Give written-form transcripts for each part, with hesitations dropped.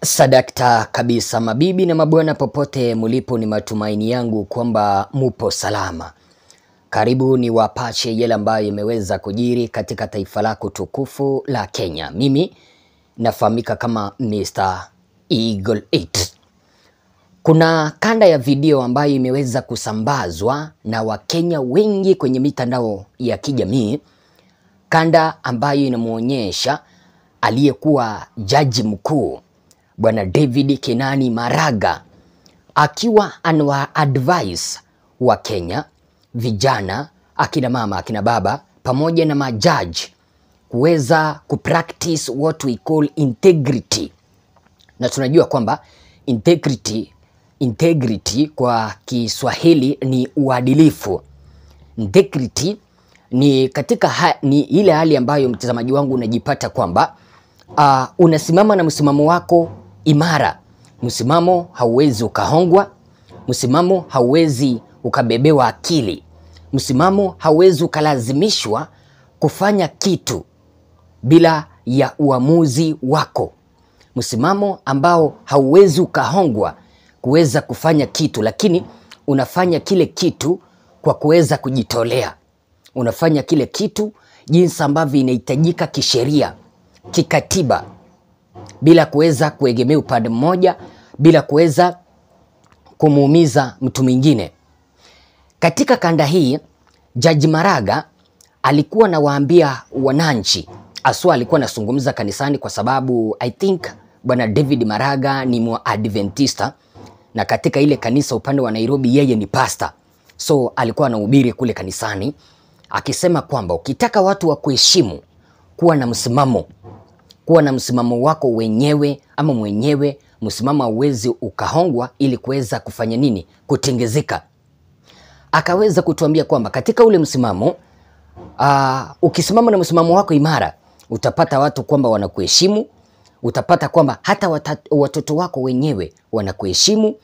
Sadakta kabisa mabibi na mabwana popote mulipo, ni matumaini yangu kwamba mupo salama. Karibu ni wapashe yale ambayo imeweza kujiri katika taifa lako tukufu la Kenya. Mimi nafahamika kama Mr. Eagle 8. Kuna kanda ya video ambayo imeweza kusambazwa na Wakenya wengi kwenye mitandao ya kijamii. Kanda ambayo inamuonyesha aliyekuwa jaji mkuu Bwana David Kenani Maraga akiwa anwa advice wa Kenya, vijana, akina mama, akina baba, pamoja na majaji kuweza kupractice what we call integrity. Na tunajua kwamba integrity kwa Kiswahili ni uadilifu. Integrity ni katika ni ile hali ambayo mtazamaji wangu unajipata kwamba unasimama na msimamo wako imara. Msimamo hauwezi ukahongwa, msimamo hauwezi ukabebewa akili, msimamo hauwezi ukalazimishwa kufanya kitu bila ya uamuzi wako, msimamo ambao hauwezi ukahongwa kuweza kufanya kitu, lakini unafanya kile kitu kwa kuweza kujitolea. Unafanya kile kitu jinsi ambavyo inahitajika kisheria, kikatiba, bila kuweza kuegemea upande mmoja, bila kuweza kumuumiza mtu mwingine. Katika kanda hii, Jaji Maraga alikuwa anawaambia wananchi, aswa alikuwa anazungumza kanisani, kwa sababu I think Bwana David Maraga ni Mwadventista, na katika ile kanisa upande wa Nairobi yeye ni pastor. So alikuwa anahubiri kule kanisani akisema kwamba ukitaka watu wa kuheshimu, kuwa na msimamo. Kuwa na msimamo wako wenyewe ama mwenyewe, msimamo hauwezi ukahongwa ili kuweza kufanya nini? Kutengezeka. Akaweza kutuambia kwamba katika ule msimamo, ukisimama na msimamo wako imara, utapata watu kwamba wanakuheshimu, utapata kwamba hata watoto wako wenyewe wanakuheshimu.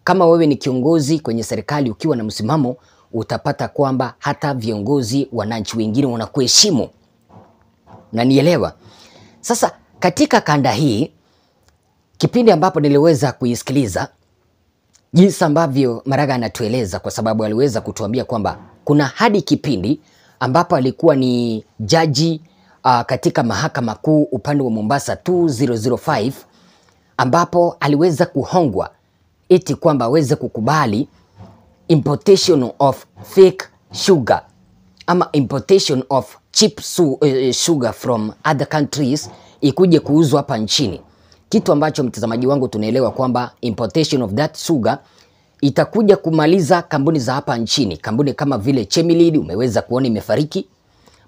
Kama wewe ni kiongozi kwenye serikali ukiwa na msimamo, utapata kwamba hata viongozi wananchi wengine wanakuheshimu. Na nielewa. Sasa katika kanda hii, kipindi ambapo niliweza kuisikiliza jinsi ambavyo Maraga anatueleza, kwa sababu aliweza kutuambia kwamba kuna hadi kipindi ambapo alikuwa ni jaji katika mahakama kuu upande wa Mombasa 2005, ambapo aliweza kuhongwa eti kwamba aweze kukubali importation of fake sugar ama importation of cheap sugar from other countries ikuje kuuzwa hapa nchini. Kitu ambacho mtazamaji wangu tunaelewa kwamba importation of that sugar itakuja kumaliza kampuni za hapa nchini. Kampuni kama vile Chemilid umeweza kuona imefariki,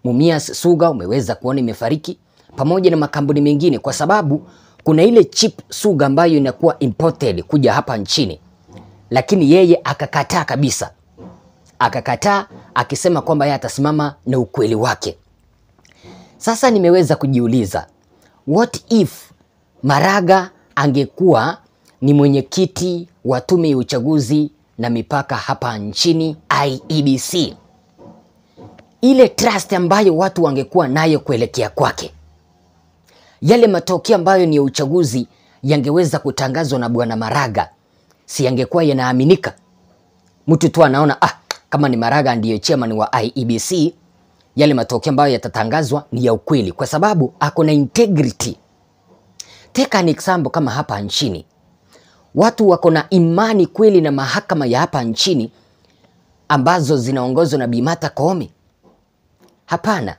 Mumias Sugar umeweza kuona imefariki, pamoja na makampuni mengine, kwa sababu kuna ile cheap sugar ambayo inakuwa imported kuja hapa nchini. Lakini yeye akakataa kabisa. Akakataa akisema kwamba yeye atasimama na ukweli wake. Sasa nimeweza kujiuliza, what if Maraga angekuwa ni mwenyekiti wa tume ya uchaguzi na mipaka hapa nchini IEBC? Ile trust ambayo watu wangekuwa nayo kuelekea kwake, yale matokeo ambayo ni ya uchaguzi yangeweza kutangazwa na Bwana Maraga, si yangekuwa yanaaminika? Mtu tu anaona kama ni Maraga ndiye chairman wa IEBC, yale matokeo ambayo yatatangazwa ni ya ukweli, kwa sababu ako na integrity. Take an example, kama hapa nchini watu wako na imani kweli na mahakama ya hapa nchini ambazo zinaongozwa na Bi Martha Koome? Hapana.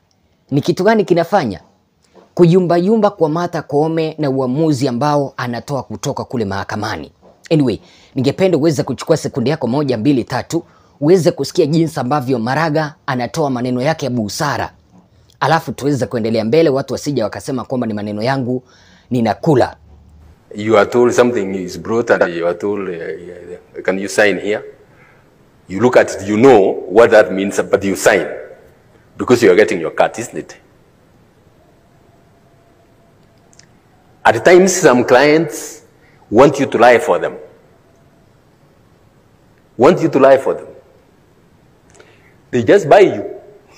Ni kitu gani kinafanya kuyumba kwa Martha Koome na uamuzi ambao anatoa kutoka kule mahakamani? Anyway, ningependa uweze kuchukua sekunde yako 1, 2, 3 uweze kusikia jinsi ambavyo Maraga anatoa maneno yake ya busara, alafu tuweze kuendelea mbele, watu wasija wakasema kwamba ni maneno yangu ninakula. You are told something is brought and you are told, can you sign here? You look at it, you know what that means, but you sign because you are getting your cut, isn't it? At times, some clients want you to lie for them. Want you to lie for them. They just buy you.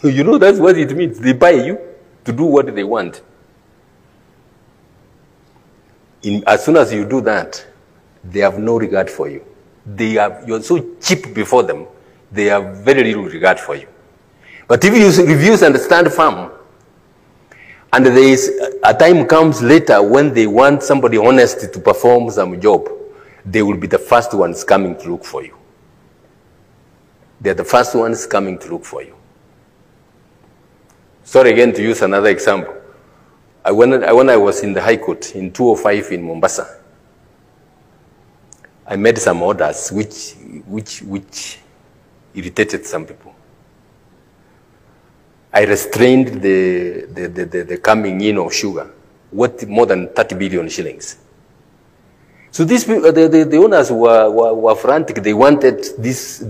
You know, that's what it means. They buy you to do what they want. as soon as you do that, they have no regard for you. You're so cheap before them, they have very little regard for you. But if you refuse and stand firm, and there is a time comes later when they want somebody honest to perform some job, they will be the first ones coming to look for you. They're the first ones coming to look for you. Sorry again to use another example. When I was in the High Court in 2005 in Mombasa, I made some orders which irritated some people. I restrained the coming in of sugar, worth more than 30 billion shillings. So these people, the owners were frantic. They wanted this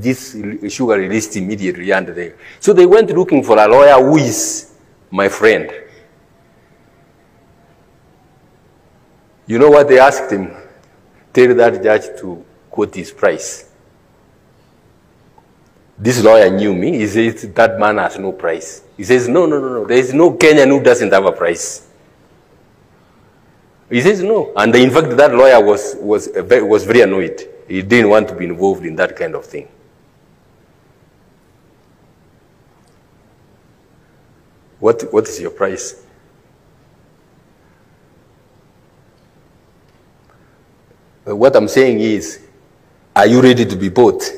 sugar released immediately, so they went looking for a lawyer who is my friend. You know what they asked him? Tell that judge to quote his price. This lawyer knew me. He says that man has no price. He says, no. There is no Kenyan who doesn't have a price. He says no. And in fact, that lawyer was very annoyed. He didn't want to be involved in that kind of thing. What is your price? What I'm saying is, are you ready to be bought?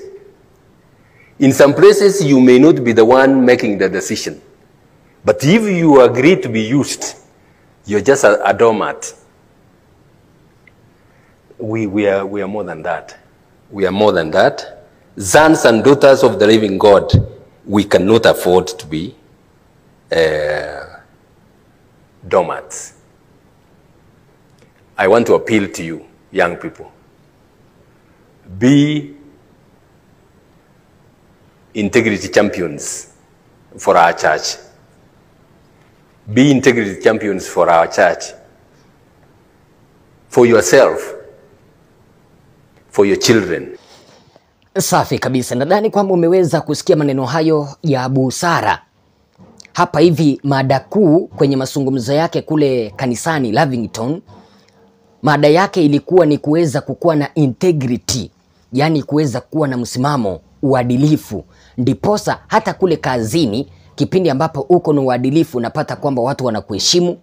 In some places, you may not be the one making the decision. But if you agree to be used, you're just a doormat. We are more than that. We are more than that. Sons and daughters of the living God, we cannot afford to be doormats. I want to appeal to you, young people. Be integrity champions for our church. Be integrity champions for our church. For yourself. For your children. Safi kabisa. Nadhani kwamba umeweza kusikia maneno hayo ya busara. Hapa hivi mada kuu kwenye mazungumzo yake kule kanisani Lavington, mada yake ilikuwa ni kuweza kukuwa na integrity, yani kuweza kuwa na msimamo, uadilifu. Ndiposa hata kule kazini, kipindi ambapo uko na uadilifu, unapata kwamba watu wanakuheshimu,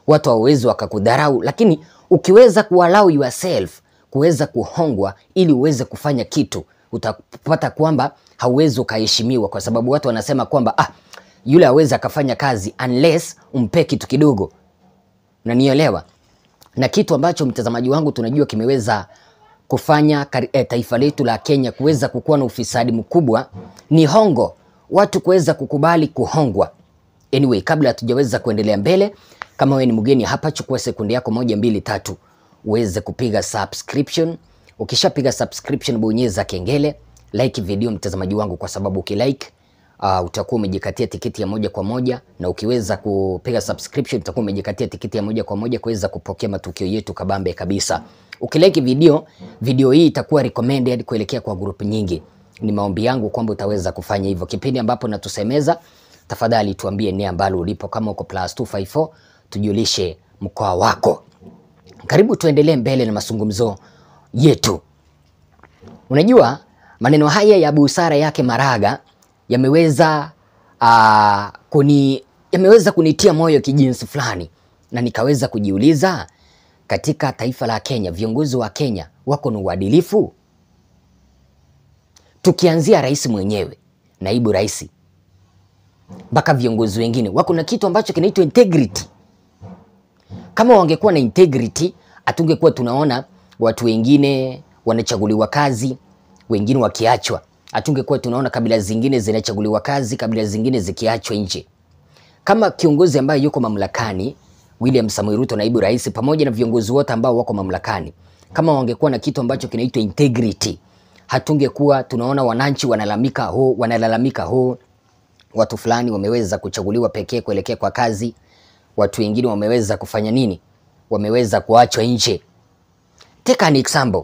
watu hawawezi wakakudharau. Lakini ukiweza kuallow yourself kuweza kuhongwa ili uweze kufanya kitu, utapata kwamba hauwezi ukaheshimiwa, kwa sababu watu wanasema kwamba yule hawezi akafanya kazi unless umpe kitu kidogo. Unanielewa? Na kitu ambacho mtazamaji wangu tunajua kimeweza kufanya taifa letu la Kenya kuweza kukuwa na ufisadi mkubwa ni hongo. Watu kuweza kukubali kuhongwa. Anyway, kabla hatujaweza kuendelea mbele, kama wewe ni mgeni hapa, chukua sekunde yako 1, 2, 3 uweze kupiga subscription. Ukishapiga subscription, bonyeza kengele, like video mtazamaji wangu, kwa sababu ukilike utakuwa umejikatia tiketi ya moja kwa moja, na ukiweza kupiga subscription utakuwa umejikatia tiketi ya moja kwa moja kuweza kupokea matukio yetu kabambe kabisa. Ukilike video hii itakuwa recommended kuelekea kwa group nyingi. Ni maombi yangu kwamba utaweza kufanya hivyo. Kipindi ambapo natusemeza, tafadhali tuambie ni ambalo ulipo, kama uko +254 tujulishe mkoa wako. Karibu tuendelee mbele na mazungumzo yetu. Unajua maneno haya ya busara yake Maraga yameweza kunitia moyo kijinsi fulani, na nikaweza kujiuliza, katika taifa la Kenya viongozi wa Kenya wako na uadilifu? Tukianzia rais mwenyewe, naibu rais, mpaka viongozi wengine wako na kitu ambacho kinaitwa integrity. Kama wangekuwa na integrity, hatungekuwa tunaona watu wengine wanachaguliwa kazi, wengine wakiachwa. Hatungekuwa tunaona kabila zingine zinachaguliwa kazi, kabila zingine zikiachwa nje. Kama kiongozi ambaye yuko mamlakani, William Samoei Ruto naibu rais, pamoja na viongozi wote ambao wako mamlakani, kama wangekuwa na kitu ambacho kinaitwa integrity, hatungekuwa tunaona wananchi wanalalamika watu fulani wameweza kuchaguliwa pekee kuelekea kwa kazi, watu wengine wameweza kufanya nini? Wameweza kuachwa nje. Take an example.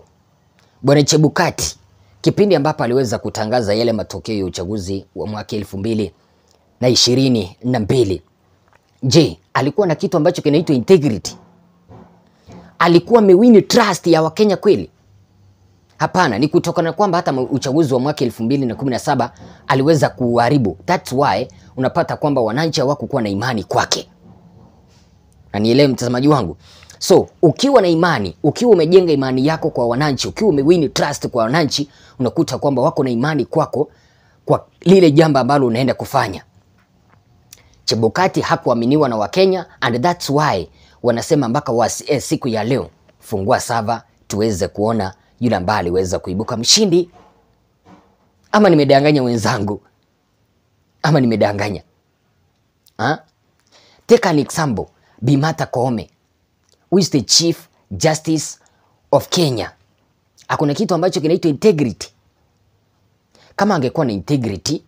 Bwana Chebukati, kipindi ambapo aliweza kutangaza yale matokeo ya uchaguzi wa mwaka 2022. Je, alikuwa na kitu ambacho kinaitwa integrity? alikuwa amewini trust ya Wakenya kweli? Hapana, ni kutokana kwamba hata uchaguzi wa mwaka 2017 aliweza kuharibu. That's why unapata kwamba wananchi hawakuwa na imani kwake. Na nielewe mtazamaji wangu. So, ukiwa na imani, ukiwa umejenga imani yako kwa wananchi, ukiwa umewini trust kwa wananchi, unakuta kwamba wako na imani kwako kwa lile jambo ambalo unaenda kufanya. Chebukati hakuaminiwa na Wakenya, and that's why wanasema mpaka siku ya leo fungua sava tuweze kuona yule ambaye aliweza kuibuka mshindi. Ama nimedanganya wenzangu? Ama nimedanganya? Take an example, Bi Martha Koome, who is the Chief Justice of Kenya. Hakuna kitu ambacho kinaitwa integrity. Kama angekuwa na integrity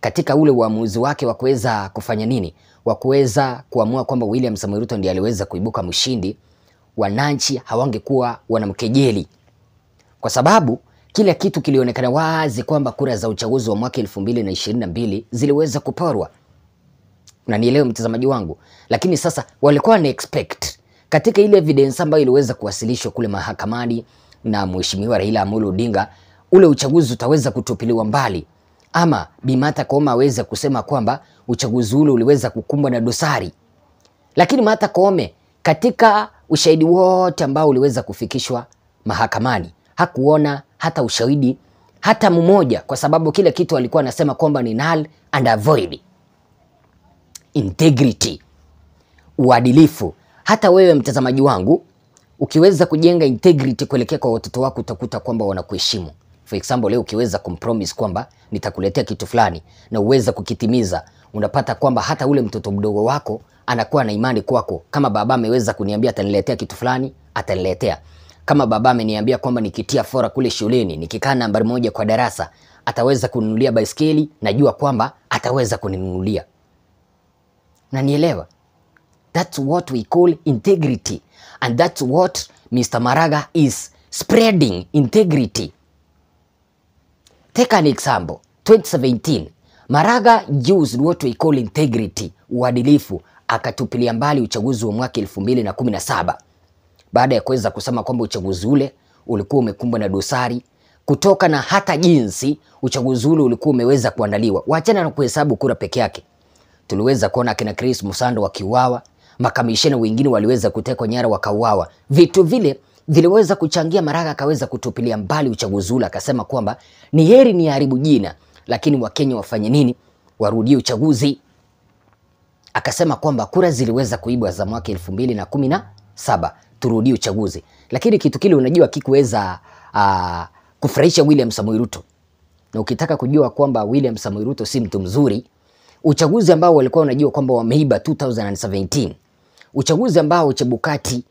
katika ule uamuzi wake wa kuweza kufanya nini? Wa kuweza kuamua kwamba William Samoei Ruto ndiye aliweza kuibuka mshindi, wananchi hawangekuwa wanamkejeli. Kwa sababu kila kitu kilionekana wazi kwamba kura za uchaguzi wa mwaka 2022 ziliweza kuporwa. Na nielewe mtazamaji wangu, lakini sasa walikuwa na expect katika ile evidence ambayo iliweza kuwasilishwa kule mahakamani na Mheshimiwa Raila Amolo Odinga, ule uchaguzi utaweza kutupiliwa mbali, ama Bi Martha Koome aweze kusema kwamba uchaguzi ule uliweza kukumbwa na dosari. Lakini Martha Koome katika ushahidi wote ambao uliweza kufikishwa mahakamani hakuona hata ushahidi hata mmoja, kwa sababu kila kitu alikuwa anasema kwamba ni null and void. Integrity, uadilifu. Hata wewe mtazamaji wangu, ukiweza kujenga integrity kuelekea kwa watoto wako, utakuta kwamba wanakuheshimu. For example, leo ukiweza kumpromise kwamba nitakuletea kitu fulani na uweza kukitimiza, unapata kwamba hata ule mtoto mdogo wako anakuwa na imani kwako. Kama baba ameweza kuniambia ataniletea kitu fulani, ataniletea. Kama baba ameniambia kwamba nikitia fora kule shuleni, nikikaa nambari 1 kwa darasa, ataweza kununulia baiskeli, najua kwamba ataweza kuninunulia. Na nielewa. That's what we call integrity. And that's what Mr. Maraga is spreading, integrity. Take an example. 2017, Maraga used what we call integrity, uadilifu, akatupilia mbali uchaguzi wa mwaka 2017. Baada ya kuweza kusema kwamba uchaguzi ule ulikuwa umekumbwa na dosari, kutoka na hata jinsi uchaguzi ule ulikuwa umeweza kuandaliwa. Waachana na kuhesabu kura peke yake. Tuliweza kuona kina Chris Musando wakiuawa, makamishena wengine waliweza kutekwa nyara wakauawa. Vitu vile viliweza kuchangia Maraga akaweza kutupilia mbali uchaguzi ule, akasema kwamba ni heri ni haribu jina, lakini Wakenya wafanye nini? Warudie uchaguzi. Akasema kwamba kura ziliweza kuibwa za mwaka 2017, turudie uchaguzi. Lakini kitu kile unajua kikuweza kufurahisha William Samoei Ruto. Na ukitaka kujua kwamba William Samoei Ruto si mtu mzuri, uchaguzi ambao walikuwa wanajua kwamba wameiba 2017, uchaguzi ambao Chebukati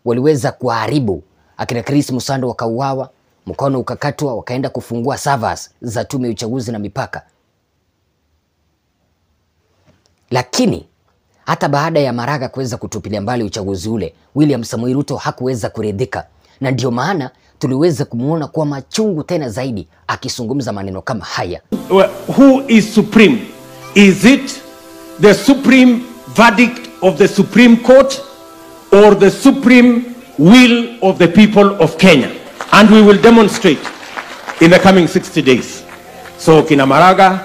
waliweza kuharibu, akina Chris Musando wakauawa, mkono ukakatwa, wakaenda kufungua servers za tume ya uchaguzi na mipaka. Lakini hata baada ya Maraga kuweza kutupilia mbali uchaguzi ule, William Samoei Ruto hakuweza kuridhika, na ndio maana tuliweza kumuona kwa machungu tena zaidi akizungumza maneno kama haya. Who is supreme? Is it the supreme verdict of the Supreme Court or the supreme will of the people of Kenya? And we will demonstrate in the coming 60 days. So kina Maraga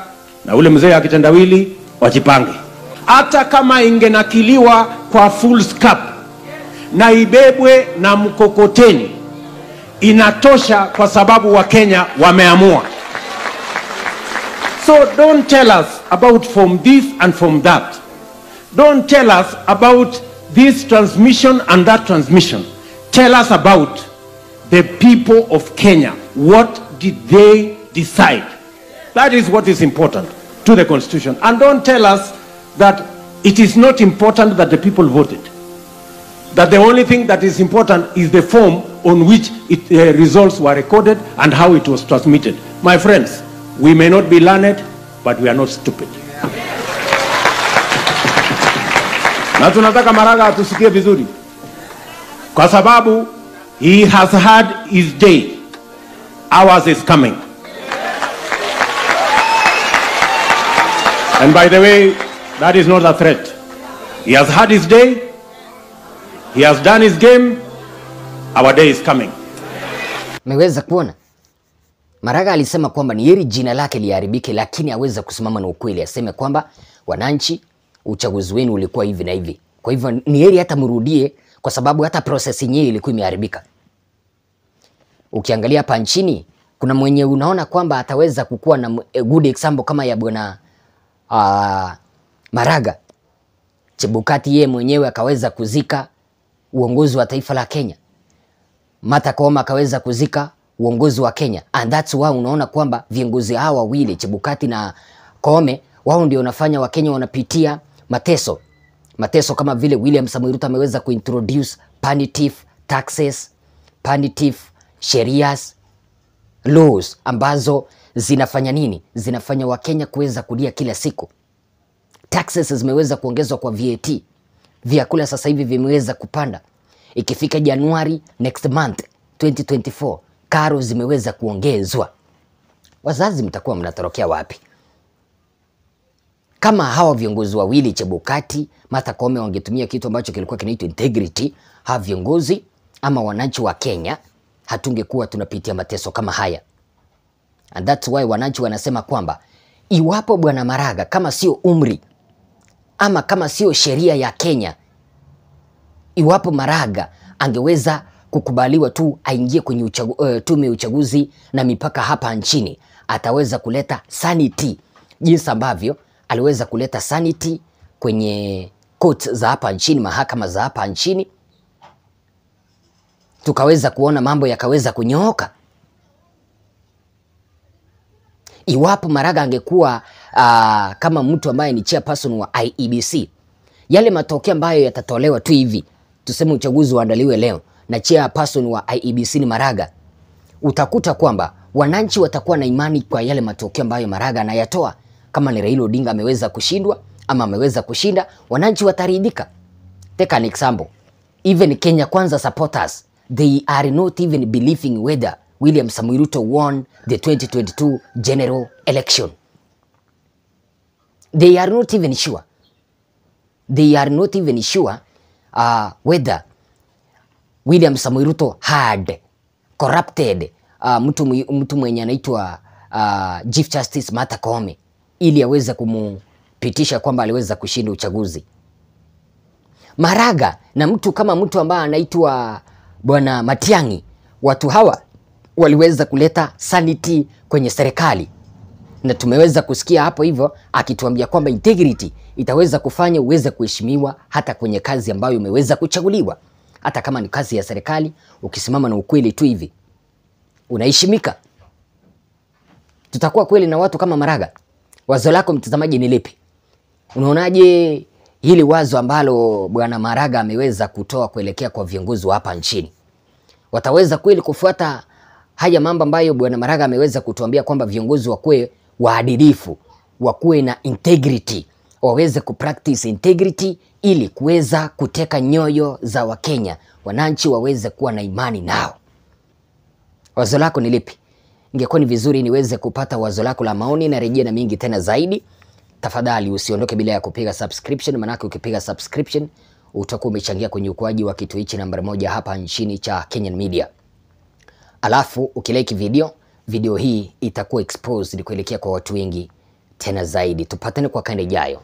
na ule mzee akitendawili wajipange. Hata kama ingenakiliwa kwa full scap na ibebwe na mkokoteni, inatosha kwa sababu wa Kenya wameamua. So don't tell us about from this and from that. Don't tell us about this transmission and that transmission. Tell us about the people of Kenya. What did they decide? That is what is important to the Constitution. And don't tell us that it is not important that the people voted. That the only thing that is important is the form on which results were recorded and how it was transmitted. My friends, we may not be learned, but we are not stupid. Na tunataka Maraga atusikie vizuri, kwa sababu he has had his day. Ours is coming. And by the way, that is not a threat. He has had his day. He has done his game. Our day is coming. Meweza kuona Maraga alisema kwamba ni heri jina lake liharibike, lakini aweza kusimama na ukweli, aseme kwamba wananchi, uchaguzi wenu ulikuwa hivi na hivi. Kwa hivyo ni heri hata mrudie, kwa sababu hata process yenyewe ilikuwa imeharibika. Ukiangalia hapa nchini kuna mwenye unaona kwamba ataweza kukua na good example kama ya bwana Maraga Chebukati, yeye mwenyewe akaweza kuzika uongozi wa taifa la Kenya. Martha Koome akaweza kuzika uongozi wa Kenya, and that's why unaona kwamba viongozi hawa wawili Chebukati na Koome, wao ndio wanafanya Wakenya wanapitia mateso kama vile William Samoei Ruto ameweza kuintroduce punitive taxes, punitive sherias, laws ambazo zinafanya nini? Zinafanya Wakenya kuweza kulia kila siku. Taxes zimeweza kuongezwa kwa VAT. Vyakula sasa hivi vimeweza kupanda. Ikifika Januari next month 2024, karo zimeweza kuongezwa. Wazazi mtakuwa mnatorokea wapi? Kama hawa viongozi wawili Chebukati, Martha Koome wangetumia kitu ambacho kilikuwa kinaitwa integrity, hawa viongozi ama wananchi wa Kenya hatungekuwa tunapitia mateso kama haya. And that's why wananchi wanasema kwamba iwapo bwana Maraga, kama sio umri ama kama sio sheria ya Kenya, iwapo Maraga angeweza kukubaliwa tu aingie kwenye tume ya uchaguzi na mipaka hapa nchini, ataweza kuleta sanity, jinsi ambavyo aliweza kuleta sanity kwenye court za hapa nchini, mahakama za hapa nchini, tukaweza kuona mambo yakaweza kunyooka. Iwapo Maraga angekuwa kama mtu ambaye ni chairperson wa IEBC, yale matokeo ambayo yatatolewa tu hivi, tuseme uchaguzi uandaliwe leo na chairperson wa IEBC ni Maraga, utakuta kwamba wananchi watakuwa na imani kwa yale matokeo ambayo Maraga anayatoa. Kama ni Raila Odinga ameweza kushindwa ama ameweza kushinda, wananchi wataridhika. Take an example. Even Kenya Kwanza supporters, they are not even believing whether William Samoei Ruto won the 2022 general election. They are not even sure. They are not even sure whether William Samoei Ruto had corrupted mtu mwenye anaitwa Chief Justice Martha Koome ili aweze kumupitisha kwamba aliweza kushinda uchaguzi. Maraga na mtu ambaye anaitwa bwana Matiang'i, watu hawa waliweza kuleta sanity kwenye serikali, na tumeweza kusikia hapo hivyo akituambia kwamba integrity itaweza kufanya uweze kuheshimiwa hata kwenye kazi ambayo umeweza kuchaguliwa. Hata kama ni kazi ya serikali, ukisimama na ukweli tu hivi unaheshimika. Tutakuwa kweli na watu kama Maraga. Wazo lako mtazamaji ni lipi? Unaonaje hili wazo ambalo bwana Maraga ameweza kutoa kuelekea kwa viongozi wa hapa nchini? Wataweza kweli kufuata haya mambo ambayo bwana Maraga ameweza kutuambia kwamba viongozi wakuwe waadilifu, wakuwe na integrity, waweze kupractice integrity ili kuweza kuteka nyoyo za Wakenya, wananchi waweze kuwa na imani nao? Wazo lako ni lipi? Ingekuwa ni vizuri niweze kupata wazo lako la maoni, na rejea na mingi tena zaidi. Tafadhali usiondoke bila ya kupiga subscription, manake ukipiga subscription utakuwa umechangia kwenye ukuaji wa kitu hichi nambari 1 hapa nchini cha Kenyan Media. Alafu ukilike video hii itakuwa exposed kuelekea kwa watu wengi tena zaidi. Tupatane kwa kanda ijayo.